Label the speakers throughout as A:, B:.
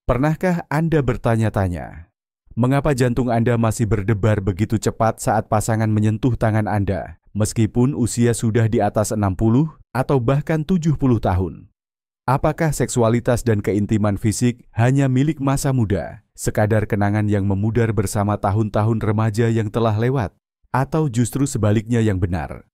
A: Pernahkah Anda bertanya-tanya, mengapa jantung Anda masih berdebar begitu cepat saat pasangan menyentuh tangan Anda, meskipun usia sudah di atas 60 atau bahkan 70 tahun? Apakah seksualitas dan keintiman fisik hanya milik masa muda, sekadar kenangan yang memudar bersama tahun-tahun remaja yang telah lewat? Atau justru sebaliknya yang benar?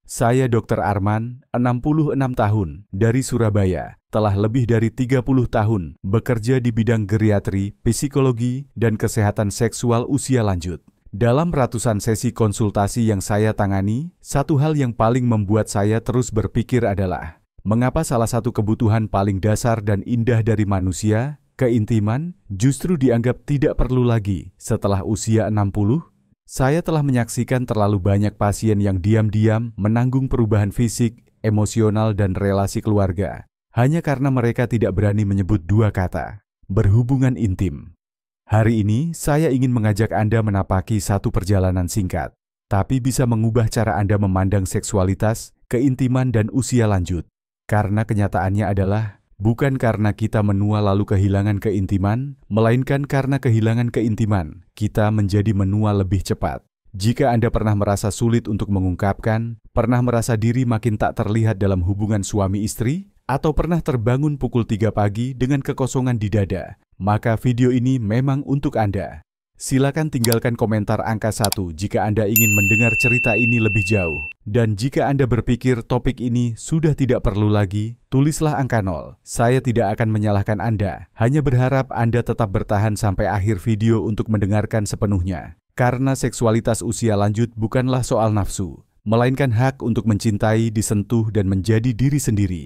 A: Saya Dr. Arman, 66 tahun, dari Surabaya, telah lebih dari 30 tahun bekerja di bidang geriatri, psikologi, dan kesehatan seksual usia lanjut. Dalam ratusan sesi konsultasi yang saya tangani, satu hal yang paling membuat saya terus berpikir adalah, mengapa salah satu kebutuhan paling dasar dan indah dari manusia, keintiman, justru dianggap tidak perlu lagi setelah usia 60? Saya telah menyaksikan terlalu banyak pasien yang diam-diam menanggung perubahan fisik, emosional, dan relasi keluarga, hanya karena mereka tidak berani menyebut dua kata, berhubungan intim. Hari ini, saya ingin mengajak Anda menapaki satu perjalanan singkat, tapi bisa mengubah cara Anda memandang seksualitas, keintiman, dan usia lanjut. Karena kenyataannya adalah, bukan karena kita menua lalu kehilangan keintiman, melainkan karena kehilangan keintiman, kita menjadi menua lebih cepat. Jika Anda pernah merasa sulit untuk mengungkapkan, pernah merasa diri makin tak terlihat dalam hubungan suami istri, atau pernah terbangun pukul 3 pagi dengan kekosongan di dada, maka video ini memang untuk Anda. Silakan tinggalkan komentar angka 1 jika Anda ingin mendengar cerita ini lebih jauh. Dan jika Anda berpikir topik ini sudah tidak perlu lagi, tulislah angka 0. Saya tidak akan menyalahkan Anda, hanya berharap Anda tetap bertahan sampai akhir video untuk mendengarkan sepenuhnya. Karena seksualitas usia lanjut bukanlah soal nafsu, melainkan hak untuk mencintai, disentuh, dan menjadi diri sendiri.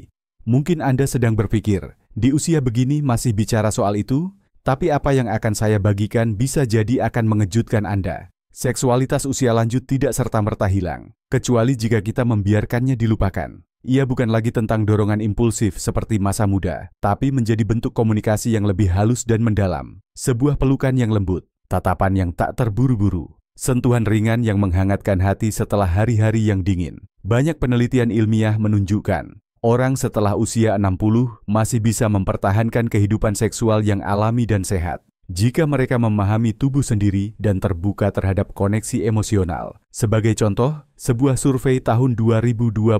A: Mungkin Anda sedang berpikir, di usia begini masih bicara soal itu? Tapi apa yang akan saya bagikan bisa jadi akan mengejutkan Anda. Seksualitas usia lanjut tidak serta-merta hilang, kecuali jika kita membiarkannya dilupakan. Ia bukan lagi tentang dorongan impulsif seperti masa muda, tapi menjadi bentuk komunikasi yang lebih halus dan mendalam. Sebuah pelukan yang lembut, tatapan yang tak terburu-buru, sentuhan ringan yang menghangatkan hati setelah hari-hari yang dingin. Banyak penelitian ilmiah menunjukkan, orang setelah usia 60 masih bisa mempertahankan kehidupan seksual yang alami dan sehat jika mereka memahami tubuh sendiri dan terbuka terhadap koneksi emosional. Sebagai contoh, sebuah survei tahun 2022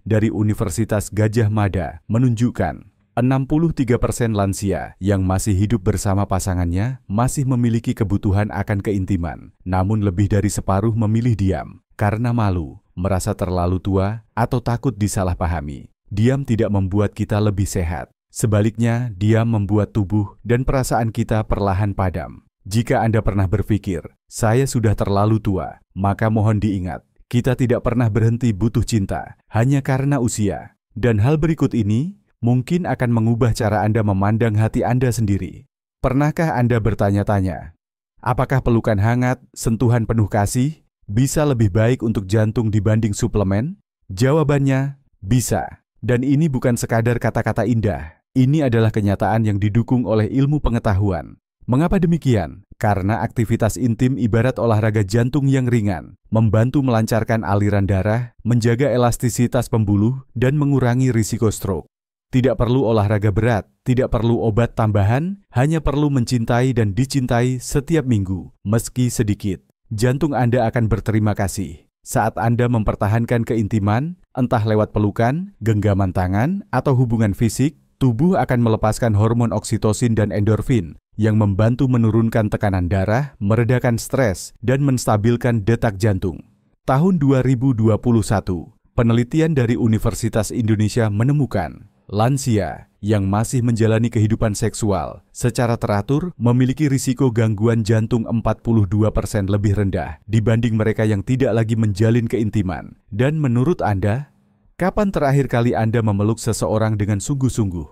A: dari Universitas Gadjah Mada menunjukkan 63% lansia yang masih hidup bersama pasangannya masih memiliki kebutuhan akan keintiman, namun lebih dari separuh memilih diam karena malu, merasa terlalu tua, atau takut disalahpahami. Diam tidak membuat kita lebih sehat. Sebaliknya, diam membuat tubuh dan perasaan kita perlahan padam. Jika Anda pernah berpikir, saya sudah terlalu tua, maka mohon diingat, kita tidak pernah berhenti butuh cinta, hanya karena usia. Dan hal berikut ini, mungkin akan mengubah cara Anda memandang hati Anda sendiri. Pernahkah Anda bertanya-tanya, apakah pelukan hangat, sentuhan penuh kasih, bisa lebih baik untuk jantung dibanding suplemen? Jawabannya, bisa. Dan ini bukan sekadar kata-kata indah. Ini adalah kenyataan yang didukung oleh ilmu pengetahuan. Mengapa demikian? Karena aktivitas intim ibarat olahraga jantung yang ringan, membantu melancarkan aliran darah, menjaga elastisitas pembuluh, dan mengurangi risiko stroke. Tidak perlu olahraga berat, tidak perlu obat tambahan, hanya perlu mencintai dan dicintai setiap minggu, meski sedikit. Jantung Anda akan berterima kasih saat Anda mempertahankan keintiman, entah lewat pelukan, genggaman tangan, atau hubungan fisik. Tubuh akan melepaskan hormon oksitosin dan endorfin yang membantu menurunkan tekanan darah, meredakan stres, dan menstabilkan detak jantung. Tahun 2021, penelitian dari Universitas Indonesia menemukan lansia yang masih menjalani kehidupan seksual secara teratur memiliki risiko gangguan jantung 42% lebih rendah dibanding mereka yang tidak lagi menjalin keintiman. Dan menurut Anda, kapan terakhir kali Anda memeluk seseorang dengan sungguh-sungguh?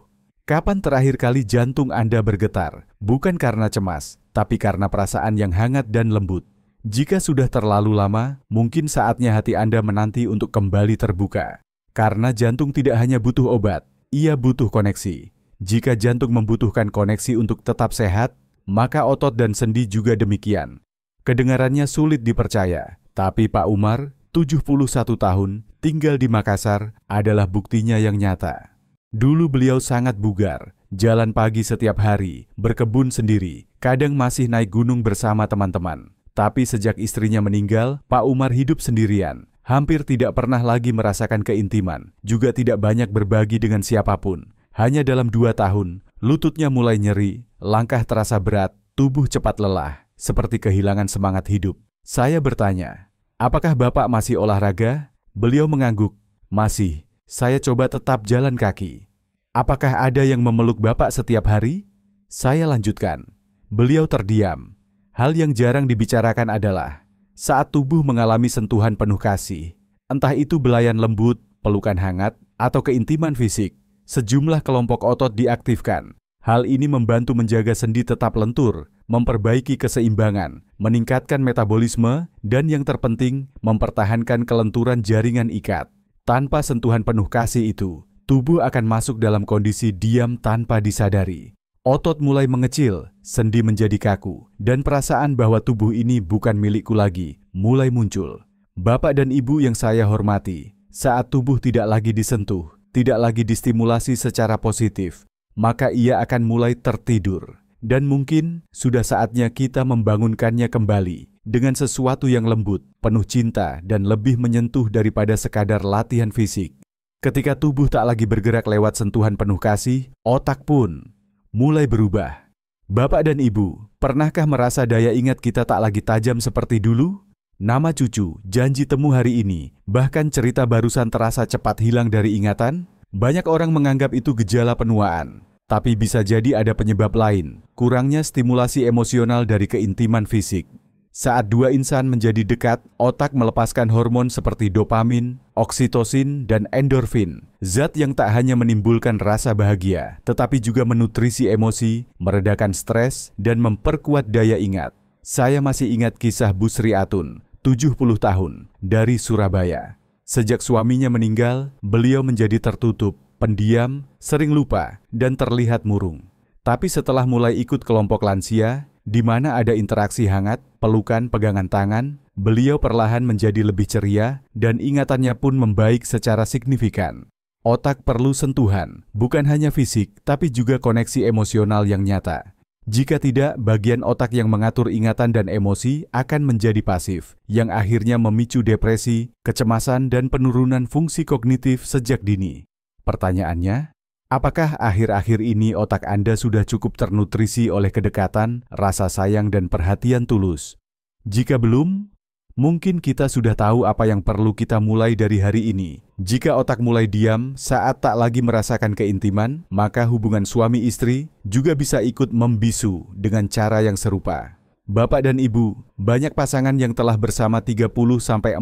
A: Kapan terakhir kali jantung Anda bergetar? Bukan karena cemas, tapi karena perasaan yang hangat dan lembut. Jika sudah terlalu lama, mungkin saatnya hati Anda menanti untuk kembali terbuka. Karena jantung tidak hanya butuh obat, ia butuh koneksi. Jika jantung membutuhkan koneksi untuk tetap sehat, maka otot dan sendi juga demikian. Kedengarannya sulit dipercaya, tapi Pak Umar, 71 tahun, tinggal di Makassar, adalah buktinya yang nyata. Dulu beliau sangat bugar, jalan pagi setiap hari, berkebun sendiri, kadang masih naik gunung bersama teman-teman. Tapi sejak istrinya meninggal, Pak Umar hidup sendirian. Hampir tidak pernah lagi merasakan keintiman, juga tidak banyak berbagi dengan siapapun. Hanya dalam 2 tahun, lututnya mulai nyeri, langkah terasa berat, tubuh cepat lelah, seperti kehilangan semangat hidup. Saya bertanya, apakah Bapak masih olahraga? Beliau mengangguk, masih. Saya coba tetap jalan kaki. Apakah ada yang memeluk Bapak setiap hari? Saya lanjutkan. Beliau terdiam. Hal yang jarang dibicarakan adalah saat tubuh mengalami sentuhan penuh kasih, entah itu belayan lembut, pelukan hangat, atau keintiman fisik, sejumlah kelompok otot diaktifkan. Hal ini membantu menjaga sendi tetap lentur, memperbaiki keseimbangan, meningkatkan metabolisme, dan yang terpenting, mempertahankan kelenturan jaringan ikat. Tanpa sentuhan penuh kasih itu, tubuh akan masuk dalam kondisi diam tanpa disadari. Otot mulai mengecil, sendi menjadi kaku, dan perasaan bahwa tubuh ini bukan milikku lagi mulai muncul. Bapak dan Ibu yang saya hormati, saat tubuh tidak lagi disentuh, tidak lagi distimulasi secara positif, maka ia akan mulai tertidur. Dan mungkin sudah saatnya kita membangunkannya kembali dengan sesuatu yang lembut, penuh cinta, dan lebih menyentuh daripada sekadar latihan fisik. Ketika tubuh tak lagi bergerak lewat sentuhan penuh kasih, otak pun mulai berubah. Bapak dan Ibu, pernahkah merasa daya ingat kita tak lagi tajam seperti dulu? Nama cucu, janji temu hari ini, bahkan cerita barusan terasa cepat hilang dari ingatan? Banyak orang menganggap itu gejala penuaan. Tapi bisa jadi ada penyebab lain, kurangnya stimulasi emosional dari keintiman fisik. Saat dua insan menjadi dekat, otak melepaskan hormon seperti dopamin, oksitosin, dan endorfin. Zat yang tak hanya menimbulkan rasa bahagia, tetapi juga menutrisi emosi, meredakan stres, dan memperkuat daya ingat. Saya masih ingat kisah Bu Sri Atun, 70 tahun, dari Surabaya. Sejak suaminya meninggal, beliau menjadi tertutup, pendiam, sering lupa, dan terlihat murung. Tapi setelah mulai ikut kelompok lansia, di mana ada interaksi hangat, pelukan, pegangan tangan, beliau perlahan menjadi lebih ceria dan ingatannya pun membaik secara signifikan. Otak perlu sentuhan, bukan hanya fisik, tapi juga koneksi emosional yang nyata. Jika tidak, bagian otak yang mengatur ingatan dan emosi akan menjadi pasif, yang akhirnya memicu depresi, kecemasan, dan penurunan fungsi kognitif sejak dini. Pertanyaannya, apakah akhir-akhir ini otak Anda sudah cukup ternutrisi oleh kedekatan, rasa sayang, dan perhatian tulus? Jika belum, mungkin kita sudah tahu apa yang perlu kita mulai dari hari ini. Jika otak mulai diam saat tak lagi merasakan keintiman, maka hubungan suami istri juga bisa ikut membisu dengan cara yang serupa. Bapak dan Ibu, banyak pasangan yang telah bersama 30-40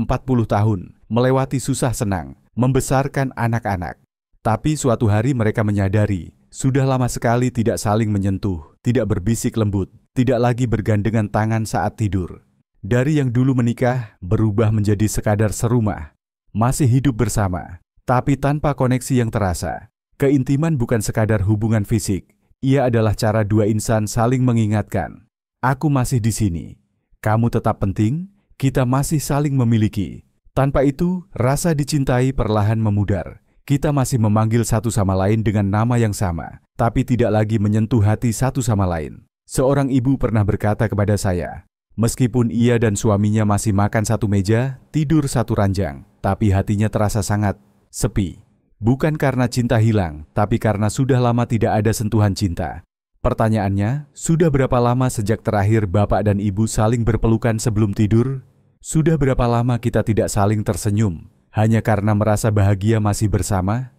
A: tahun, melewati susah senang, membesarkan anak-anak. Tapi suatu hari mereka menyadari, sudah lama sekali tidak saling menyentuh, tidak berbisik lembut, tidak lagi bergandengan tangan saat tidur. Dari yang dulu menikah, berubah menjadi sekadar serumah. Masih hidup bersama, tapi tanpa koneksi yang terasa. Keintiman bukan sekadar hubungan fisik, ia adalah cara dua insan saling mengingatkan. Aku masih di sini, kamu tetap penting, kita masih saling memiliki. Tanpa itu, rasa dicintai perlahan memudar. Kita masih memanggil satu sama lain dengan nama yang sama, tapi tidak lagi menyentuh hati satu sama lain. Seorang ibu pernah berkata kepada saya, meskipun ia dan suaminya masih makan satu meja, tidur satu ranjang, tapi hatinya terasa sangat sepi. Bukan karena cinta hilang, tapi karena sudah lama tidak ada sentuhan cinta. Pertanyaannya, sudah berapa lama sejak terakhir Bapak dan Ibu saling berpelukan sebelum tidur? Sudah berapa lama kita tidak saling tersenyum? Hanya karena merasa bahagia masih bersama?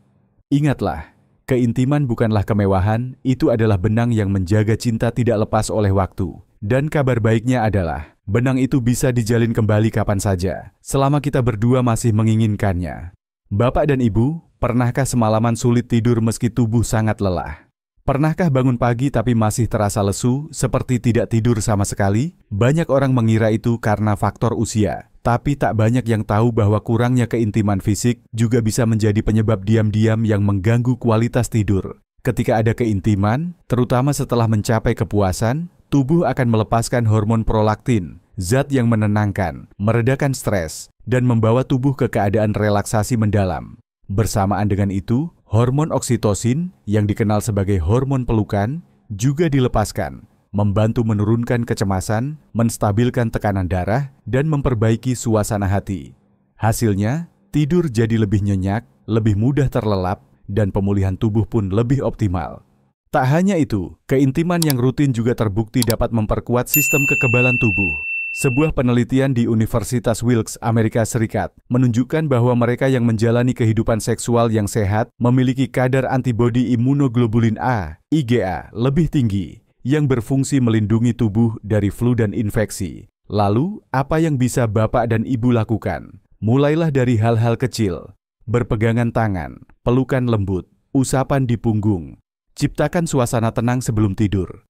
A: Ingatlah, keintiman bukanlah kemewahan, itu adalah benang yang menjaga cinta tidak lepas oleh waktu. Dan kabar baiknya adalah, benang itu bisa dijalin kembali kapan saja, selama kita berdua masih menginginkannya. Bapak dan Ibu, pernahkah semalaman sulit tidur meski tubuh sangat lelah? Pernahkah bangun pagi tapi masih terasa lesu, seperti tidak tidur sama sekali? Banyak orang mengira itu karena faktor usia. Tapi tak banyak yang tahu bahwa kurangnya keintiman fisik juga bisa menjadi penyebab diam-diam yang mengganggu kualitas tidur. Ketika ada keintiman, terutama setelah mencapai kepuasan, tubuh akan melepaskan hormon prolaktin, zat yang menenangkan, meredakan stres, dan membawa tubuh ke keadaan relaksasi mendalam. Bersamaan dengan itu, hormon oksitosin yang dikenal sebagai hormon pelukan juga dilepaskan, membantu menurunkan kecemasan, menstabilkan tekanan darah, dan memperbaiki suasana hati. Hasilnya, tidur jadi lebih nyenyak, lebih mudah terlelap, dan pemulihan tubuh pun lebih optimal. Tak hanya itu, keintiman yang rutin juga terbukti dapat memperkuat sistem kekebalan tubuh. Sebuah penelitian di Universitas Wilkes, Amerika Serikat, menunjukkan bahwa mereka yang menjalani kehidupan seksual yang sehat memiliki kadar antibodi imunoglobulin A, IgA, lebih tinggi, yang berfungsi melindungi tubuh dari flu dan infeksi. Lalu, apa yang bisa Bapak dan Ibu lakukan? Mulailah dari hal-hal kecil. Berpegangan tangan, pelukan lembut, usapan di punggung. Ciptakan suasana tenang sebelum tidur.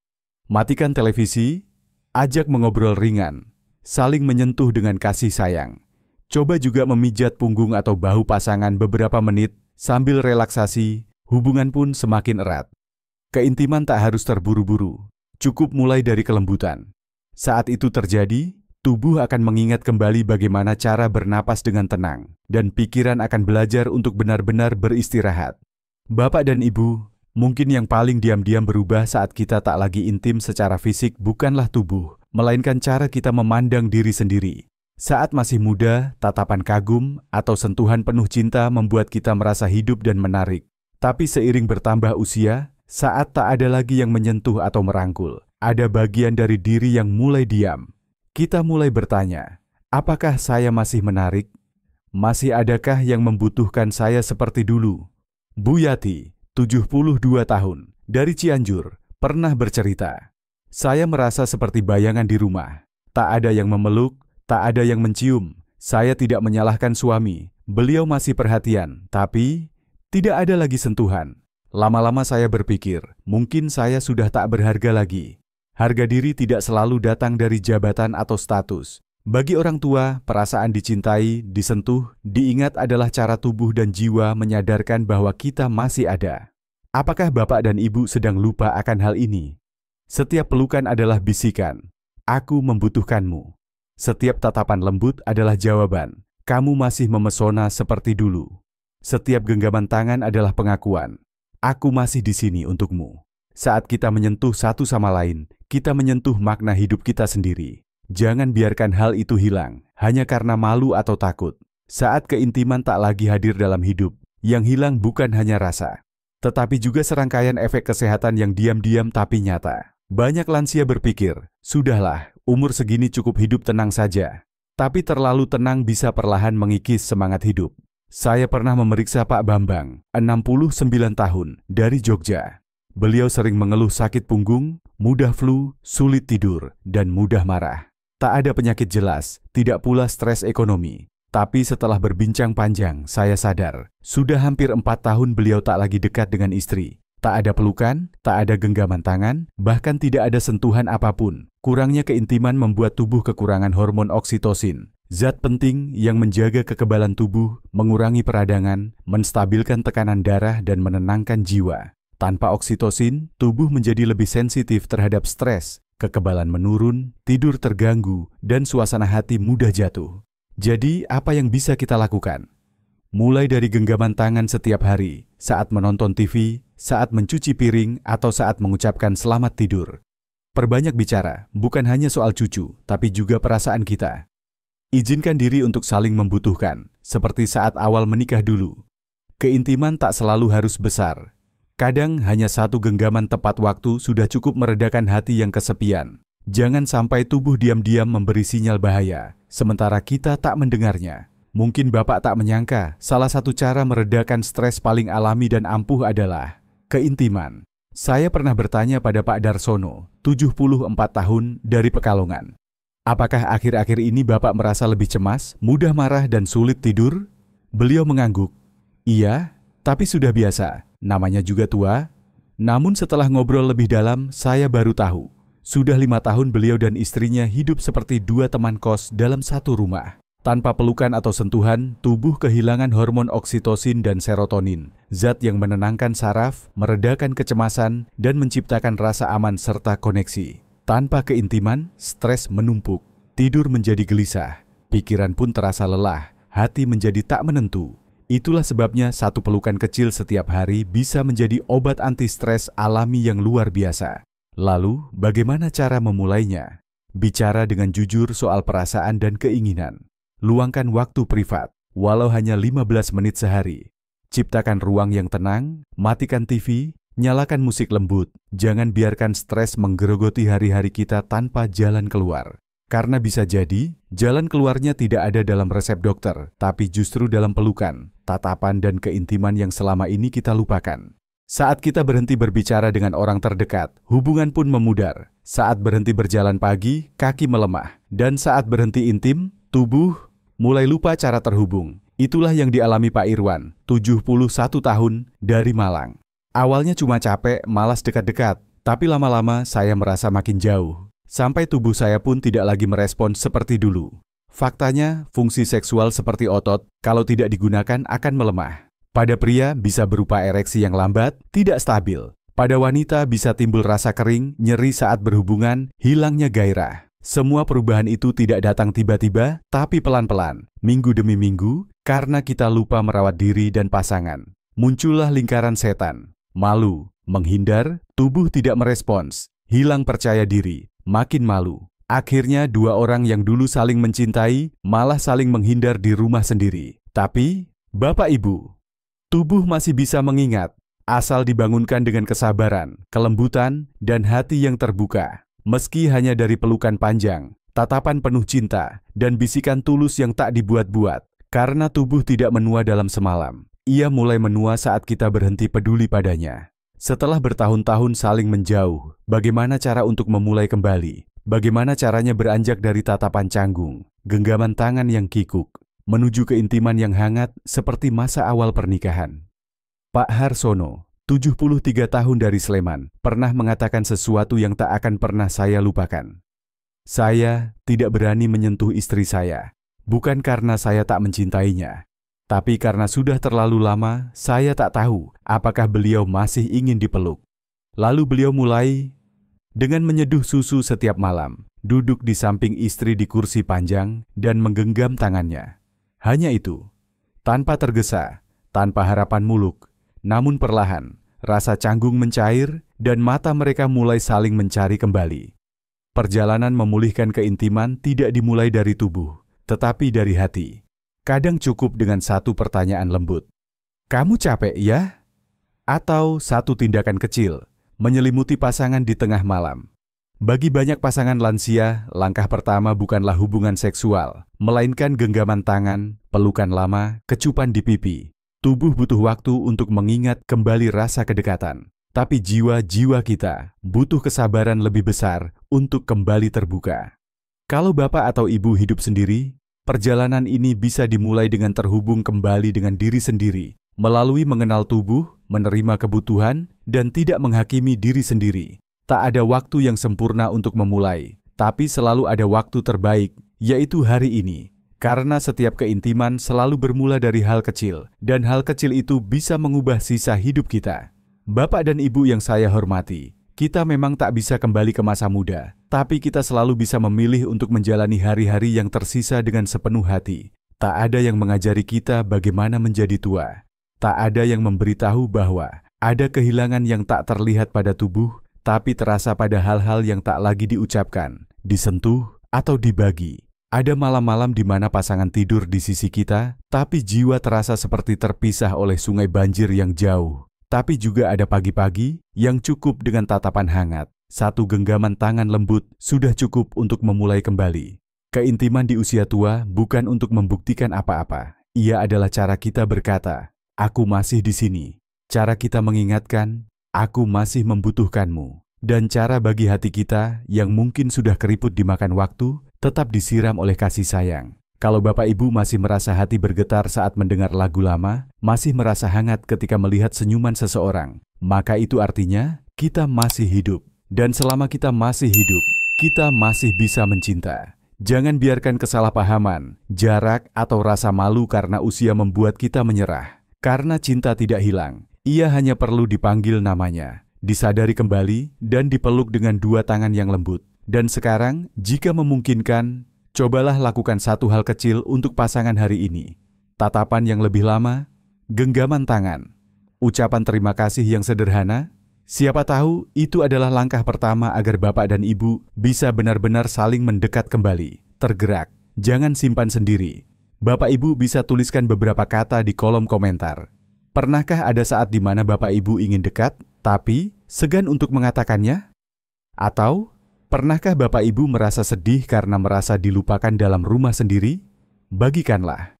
A: Matikan televisi, ajak mengobrol ringan, saling menyentuh dengan kasih sayang. Coba juga memijat punggung atau bahu pasangan beberapa menit sambil relaksasi, hubungan pun semakin erat. Keintiman tak harus terburu-buru, cukup mulai dari kelembutan. Saat itu terjadi, tubuh akan mengingat kembali bagaimana cara bernapas dengan tenang, dan pikiran akan belajar untuk benar-benar beristirahat. Bapak dan Ibu, mungkin yang paling diam-diam berubah saat kita tak lagi intim secara fisik bukanlah tubuh, melainkan cara kita memandang diri sendiri. Saat masih muda, tatapan kagum atau sentuhan penuh cinta membuat kita merasa hidup dan menarik. Tapi seiring bertambah usia, saat tak ada lagi yang menyentuh atau merangkul, ada bagian dari diri yang mulai diam. Kita mulai bertanya, apakah saya masih menarik? Masih adakah yang membutuhkan saya seperti dulu? Bu Yati, 72 tahun, dari Cianjur, pernah bercerita. Saya merasa seperti bayangan di rumah. Tak ada yang memeluk, tak ada yang mencium. Saya tidak menyalahkan suami. Beliau masih perhatian, tapi tidak ada lagi sentuhan. Lama-lama saya berpikir, mungkin saya sudah tak berharga lagi. Harga diri tidak selalu datang dari jabatan atau status. Bagi orang tua, perasaan dicintai, disentuh, diingat adalah cara tubuh dan jiwa menyadarkan bahwa kita masih ada. Apakah Bapak dan Ibu sedang lupa akan hal ini? Setiap pelukan adalah bisikan, "Aku membutuhkanmu." Setiap tatapan lembut adalah jawaban, "Kamu masih memesona seperti dulu." Setiap genggaman tangan adalah pengakuan, "Aku masih di sini untukmu." Saat kita menyentuh satu sama lain, kita menyentuh makna hidup kita sendiri. Jangan biarkan hal itu hilang, hanya karena malu atau takut. Saat keintiman tak lagi hadir dalam hidup, yang hilang bukan hanya rasa, tetapi juga serangkaian efek kesehatan yang diam-diam tapi nyata. Banyak lansia berpikir, sudahlah, umur segini cukup hidup tenang saja. Tapi terlalu tenang bisa perlahan mengikis semangat hidup. Saya pernah memeriksa Pak Bambang, 69 tahun, dari Jogja. Beliau sering mengeluh sakit punggung, mudah flu, sulit tidur, dan mudah marah. Tak ada penyakit jelas, tidak pula stres ekonomi. Tapi setelah berbincang panjang, saya sadar, sudah hampir 4 tahun beliau tak lagi dekat dengan istri. Tak ada pelukan, tak ada genggaman tangan, bahkan tidak ada sentuhan apapun. Kurangnya keintiman membuat tubuh kekurangan hormon oksitosin. Zat penting yang menjaga kekebalan tubuh, mengurangi peradangan, menstabilkan tekanan darah, dan menenangkan jiwa. Tanpa oksitosin, tubuh menjadi lebih sensitif terhadap stres, kekebalan menurun, tidur terganggu, dan suasana hati mudah jatuh. Jadi, apa yang bisa kita lakukan? Mulai dari genggaman tangan setiap hari, saat menonton TV, saat mencuci piring, atau saat mengucapkan selamat tidur. Perbanyak bicara, bukan hanya soal cucu, tapi juga perasaan kita. Izinkan diri untuk saling membutuhkan, seperti saat awal menikah dulu. Keintiman tak selalu harus besar. Kadang hanya satu genggaman tepat waktu sudah cukup meredakan hati yang kesepian. Jangan sampai tubuh diam-diam memberi sinyal bahaya, sementara kita tak mendengarnya. Mungkin Bapak tak menyangka, salah satu cara meredakan stres paling alami dan ampuh adalah keintiman. Saya pernah bertanya pada Pak Darsono, 74 tahun, dari Pekalongan. Apakah akhir-akhir ini Bapak merasa lebih cemas, mudah marah, dan sulit tidur? Beliau mengangguk. Iya, tapi sudah biasa, namanya juga tua. Namun setelah ngobrol lebih dalam, saya baru tahu. Sudah 5 tahun beliau dan istrinya hidup seperti dua teman kos dalam satu rumah. Tanpa pelukan atau sentuhan, tubuh kehilangan hormon oksitosin dan serotonin, zat yang menenangkan saraf, meredakan kecemasan, dan menciptakan rasa aman serta koneksi. Tanpa keintiman, stres menumpuk, tidur menjadi gelisah, pikiran pun terasa lelah, hati menjadi tak menentu. Itulah sebabnya satu pelukan kecil setiap hari bisa menjadi obat anti-stres alami yang luar biasa. Lalu, bagaimana cara memulainya? Bicara dengan jujur soal perasaan dan keinginan. Luangkan waktu privat, walau hanya 15 menit sehari. Ciptakan ruang yang tenang, matikan TV, nyalakan musik lembut. Jangan biarkan stres menggerogoti hari-hari kita tanpa jalan keluar. Karena bisa jadi, jalan keluarnya tidak ada dalam resep dokter, tapi justru dalam pelukan, tatapan dan keintiman yang selama ini kita lupakan. Saat kita berhenti berbicara dengan orang terdekat, hubungan pun memudar. Saat berhenti berjalan pagi, kaki melemah. Dan saat berhenti intim, tubuh mulai lupa cara terhubung. Itulah yang dialami Pak Irwan, 71 tahun, dari Malang. Awalnya cuma capek, malas dekat-dekat, tapi lama-lama saya merasa makin jauh. Sampai tubuh saya pun tidak lagi merespons seperti dulu. Faktanya, fungsi seksual seperti otot, kalau tidak digunakan akan melemah. Pada pria bisa berupa ereksi yang lambat, tidak stabil. Pada wanita bisa timbul rasa kering, nyeri saat berhubungan, hilangnya gairah. Semua perubahan itu tidak datang tiba-tiba, tapi pelan-pelan, minggu demi minggu, karena kita lupa merawat diri dan pasangan. Muncullah lingkaran setan, malu, menghindar, tubuh tidak merespons, hilang percaya diri. Makin malu. Akhirnya dua orang yang dulu saling mencintai malah saling menghindar di rumah sendiri. Tapi, Bapak Ibu, tubuh masih bisa mengingat, asal dibangunkan dengan kesabaran, kelembutan, dan hati yang terbuka. Meski hanya dari pelukan panjang, tatapan penuh cinta, dan bisikan tulus yang tak dibuat-buat. Karena tubuh tidak menua dalam semalam. Ia mulai menua saat kita berhenti peduli padanya. Setelah bertahun-tahun saling menjauh, bagaimana cara untuk memulai kembali? Bagaimana caranya beranjak dari tatapan canggung, genggaman tangan yang kikuk, menuju keintiman yang hangat seperti masa awal pernikahan? Pak Harsono, 73 tahun dari Sleman, pernah mengatakan sesuatu yang tak akan pernah saya lupakan. Saya tidak berani menyentuh istri saya, bukan karena saya tak mencintainya. Tapi karena sudah terlalu lama, saya tak tahu apakah beliau masih ingin dipeluk. Lalu beliau mulai dengan menyeduh susu setiap malam, duduk di samping istri di kursi panjang, dan menggenggam tangannya. Hanya itu, tanpa tergesa, tanpa harapan muluk, namun perlahan, rasa canggung mencair, dan mata mereka mulai saling mencari kembali. Perjalanan memulihkan keintiman tidak dimulai dari tubuh, tetapi dari hati. Kadang cukup dengan satu pertanyaan lembut. Kamu capek ya? Atau satu tindakan kecil, menyelimuti pasangan di tengah malam. Bagi banyak pasangan lansia, langkah pertama bukanlah hubungan seksual, melainkan genggaman tangan, pelukan lama, kecupan di pipi. Tubuh butuh waktu untuk mengingat kembali rasa kedekatan. Tapi jiwa-jiwa kita butuh kesabaran lebih besar untuk kembali terbuka. Kalau bapak atau ibu hidup sendiri, perjalanan ini bisa dimulai dengan terhubung kembali dengan diri sendiri, melalui mengenal tubuh, menerima kebutuhan, dan tidak menghakimi diri sendiri. Tak ada waktu yang sempurna untuk memulai, tapi selalu ada waktu terbaik, yaitu hari ini. Karena setiap keintiman selalu bermula dari hal kecil, dan hal kecil itu bisa mengubah sisa hidup kita. Bapak dan Ibu yang saya hormati, kita memang tak bisa kembali ke masa muda, tapi kita selalu bisa memilih untuk menjalani hari-hari yang tersisa dengan sepenuh hati. Tak ada yang mengajari kita bagaimana menjadi tua. Tak ada yang memberitahu bahwa ada kehilangan yang tak terlihat pada tubuh, tapi terasa pada hal-hal yang tak lagi diucapkan, disentuh, atau dibagi. Ada malam-malam di mana pasangan tidur di sisi kita, tapi jiwa terasa seperti terpisah oleh sungai banjir yang jauh. Tapi juga ada pagi-pagi yang cukup dengan tatapan hangat. Satu genggaman tangan lembut sudah cukup untuk memulai kembali. Keintiman di usia tua bukan untuk membuktikan apa-apa. Ia adalah cara kita berkata, aku masih di sini. Cara kita mengingatkan, aku masih membutuhkanmu. Dan cara bagi hati kita yang mungkin sudah keriput dimakan waktu, tetap disiram oleh kasih sayang. Kalau Bapak Ibu masih merasa hati bergetar saat mendengar lagu lama, masih merasa hangat ketika melihat senyuman seseorang, maka itu artinya kita masih hidup. Dan selama kita masih hidup, kita masih bisa mencinta. Jangan biarkan kesalahpahaman, jarak, atau rasa malu karena usia membuat kita menyerah. Karena cinta tidak hilang, ia hanya perlu dipanggil namanya, disadari kembali, dan dipeluk dengan dua tangan yang lembut. Dan sekarang, jika memungkinkan, cobalah lakukan satu hal kecil untuk pasangan hari ini. Tatapan yang lebih lama, genggaman tangan, ucapan terima kasih yang sederhana. Siapa tahu itu adalah langkah pertama agar bapak dan ibu bisa benar-benar saling mendekat kembali. Tergerak, jangan simpan sendiri. Bapak ibu bisa tuliskan beberapa kata di kolom komentar. Pernahkah ada saat di mana bapak ibu ingin dekat, tapi segan untuk mengatakannya? Atau pernahkah bapak ibu merasa sedih karena merasa dilupakan dalam rumah sendiri? Bagikanlah.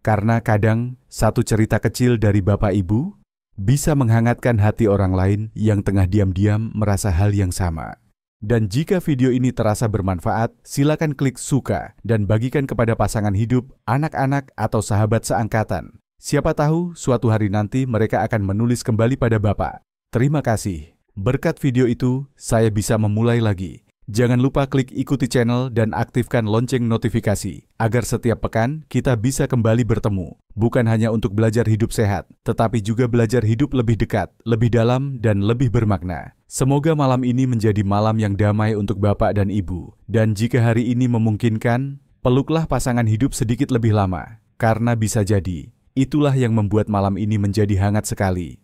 A: Karena kadang satu cerita kecil dari bapak ibu bisa menghangatkan hati orang lain yang tengah diam-diam merasa hal yang sama. Dan jika video ini terasa bermanfaat, silakan klik suka dan bagikan kepada pasangan hidup, anak-anak, atau sahabat seangkatan. Siapa tahu suatu hari nanti mereka akan menulis kembali pada Bapak. Terima kasih. Berkat video itu, saya bisa memulai lagi. Jangan lupa klik ikuti channel dan aktifkan lonceng notifikasi, agar setiap pekan kita bisa kembali bertemu. Bukan hanya untuk belajar hidup sehat, tetapi juga belajar hidup lebih dekat, lebih dalam, dan lebih bermakna. Semoga malam ini menjadi malam yang damai untuk Bapak dan Ibu. Dan jika hari ini memungkinkan, peluklah pasangan hidup sedikit lebih lama. Karena bisa jadi, itulah yang membuat malam ini menjadi hangat sekali.